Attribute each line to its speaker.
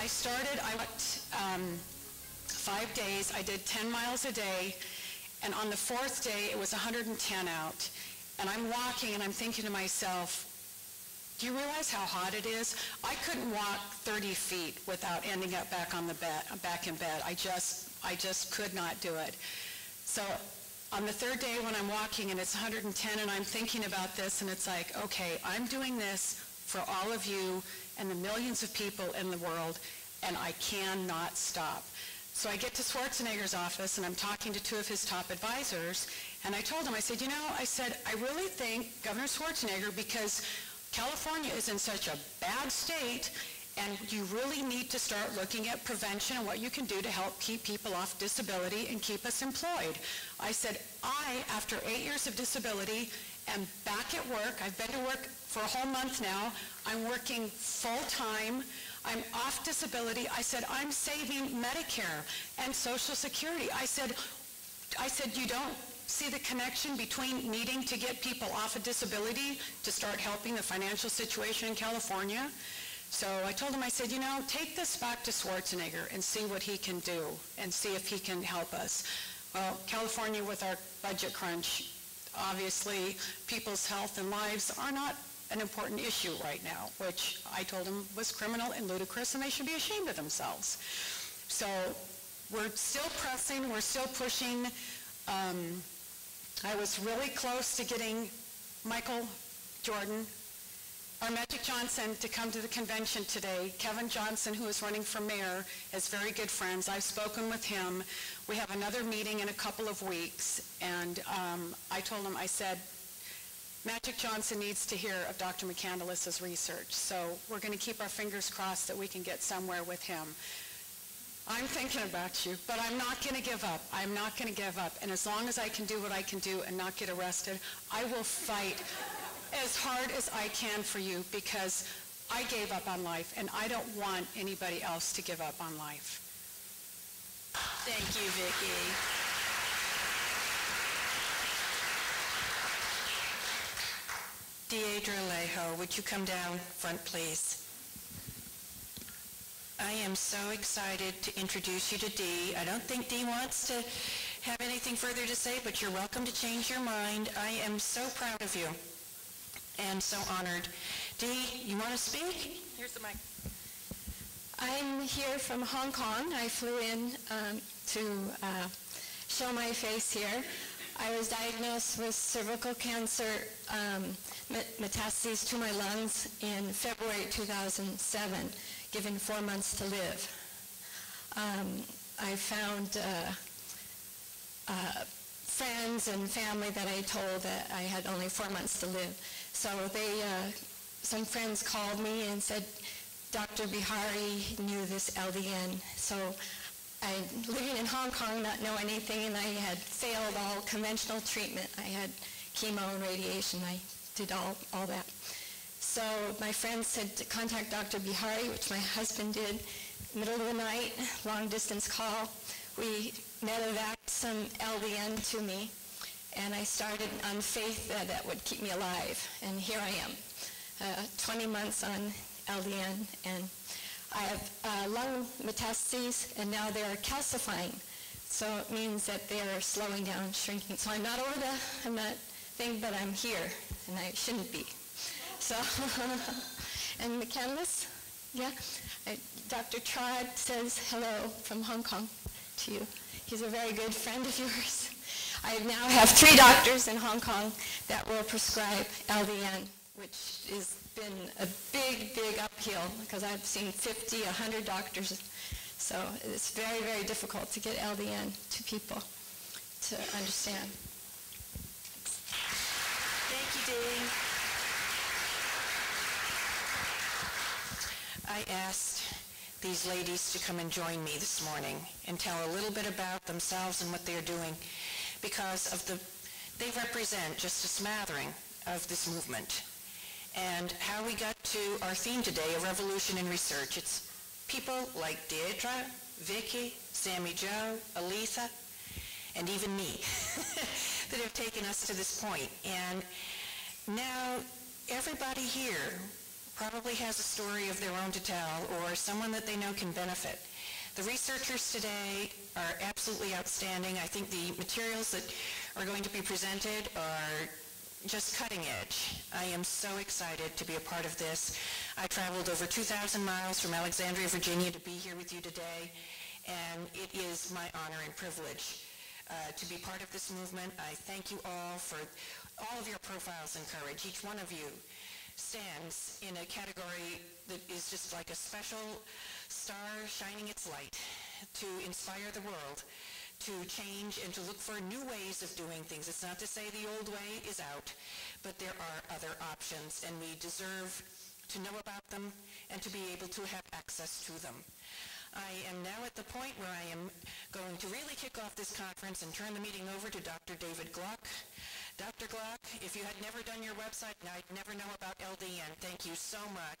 Speaker 1: I worked 5 days. I did 10 miles a day, and on the 4th day, it was 110 out. And I'm walking, and I'm thinking to myself, do you realize how hot it is? I couldn't walk 30 feet without ending up back on the bed, back in bed. I just could not do it. So on the 3rd day when I'm walking and it's 110 and I'm thinking about this, and it's like, okay, I'm doing this for all of you and the millions of people in the world, and I cannot stop. So I get to Schwarzenegger's office, and I'm talking to 2 of his top advisors, and I told him, I said, I really think Governor Schwarzenegger, because California is in such a bad state, and you really need to start looking at prevention and what you can do to help keep people off disability and keep us employed. I said, after 8 years of disability, am back at work. I've been to work for a whole month now. I'm working full-time. I'm off disability. I said, I'm saving Medicare and Social Security. I said, you don't see the connection between needing to get people off of disability to start helping the financial situation in California? So I told him, I said, take this back to Schwarzenegger and see what he can do and see if he can help us. Well, California, with our budget crunch, obviously people's health and lives are not an important issue right now, which I told him was criminal and ludicrous, and they should be ashamed of themselves. So we're still pressing, we're still pushing. I was really close to getting Michael Jordan, our Magic Johnson, to come to the convention today. Kevin Johnson, who is running for mayor, is very good friends. I've spoken with him. We have another meeting in a couple of weeks, and I told him, I said, Magic Johnson needs to hear of Dr. McCandless's research, so we're going to keep our fingers crossed that we can get somewhere with him. I'm thinking about you, but I'm not going to give up. I'm not going to give up, and as long as I can do what I can do and not get arrested, I will fight as hard as I can for you, because I gave up on life, and I don't want anybody else to give up on life.
Speaker 2: Thank you, Vicki. Diedre Alejo, would you come down front, please? I am so excited to introduce you to Dee. I don't think Dee wants to have anything further to say, but you're welcome to change your mind. I am so proud of you and so honored. Dee, you want to speak? Here's the mic.
Speaker 3: I'm here from Hong Kong. I flew in to show my face here. I was diagnosed with cervical cancer metastases to my lungs in February 2007, given 4 months to live. I found friends and family that I told that I had only 4 months to live. So some friends called me and said, Dr. Bihari knew this LDN. So living in Hong Kong, not knowing anything, and I had failed all conventional treatment. I had chemo and radiation. I did all that. So my friend said to contact Dr. Bihari, which my husband did, middle of the night, long distance call. We medevaced some LDN to me, and I started on faith that would keep me alive. And here I am, 20 months on LDN, and I have lung metastases, and now they are calcifying. So it means that they are slowing down, shrinking. So I'm not over I'm not thing, but I'm here, and I shouldn't be. So, and McCandless, yeah, Dr. Trod says hello from Hong Kong to you. He's a very good friend of yours. I now have 3 doctors in Hong Kong that will prescribe LDN, which has been a big, big uphill, because I've seen 50, 100 doctors. So it's very, very difficult to get LDN to people to understand.
Speaker 2: Thank you, Dee. I asked these ladies to come and join me this morning and tell a little bit about themselves and what they're doing, because they represent just a smattering of this movement. And how we got to our theme today, a revolution in research. It's people like Diedre, Vicki, Sammy Jo, Aletha, and even me that have taken us to this point. And now everybody here probably has a story of their own to tell or someone that they know can benefit. The researchers today are absolutely outstanding. I think the materials that are going to be presented are just cutting edge. I am so excited to be a part of this. I traveled over 2,000 miles from Alexandria, Virginia to be here with you today, and it is my honor and privilege to be part of this movement. I thank you all for all of your profiles and courage. Each one of you stands in a category that is just like a special star shining its light to inspire the world to change and to look for new ways of doing things. It's not to say the old way is out, but there are other options, and we deserve to know about them and to be able to have access to them. I am now at the point where I am going to really kick off this conference and turn the meeting over to Dr. David Gluck. Dr. Gluck, if you had never done your website, I'd never know about LDN. Thank you so much.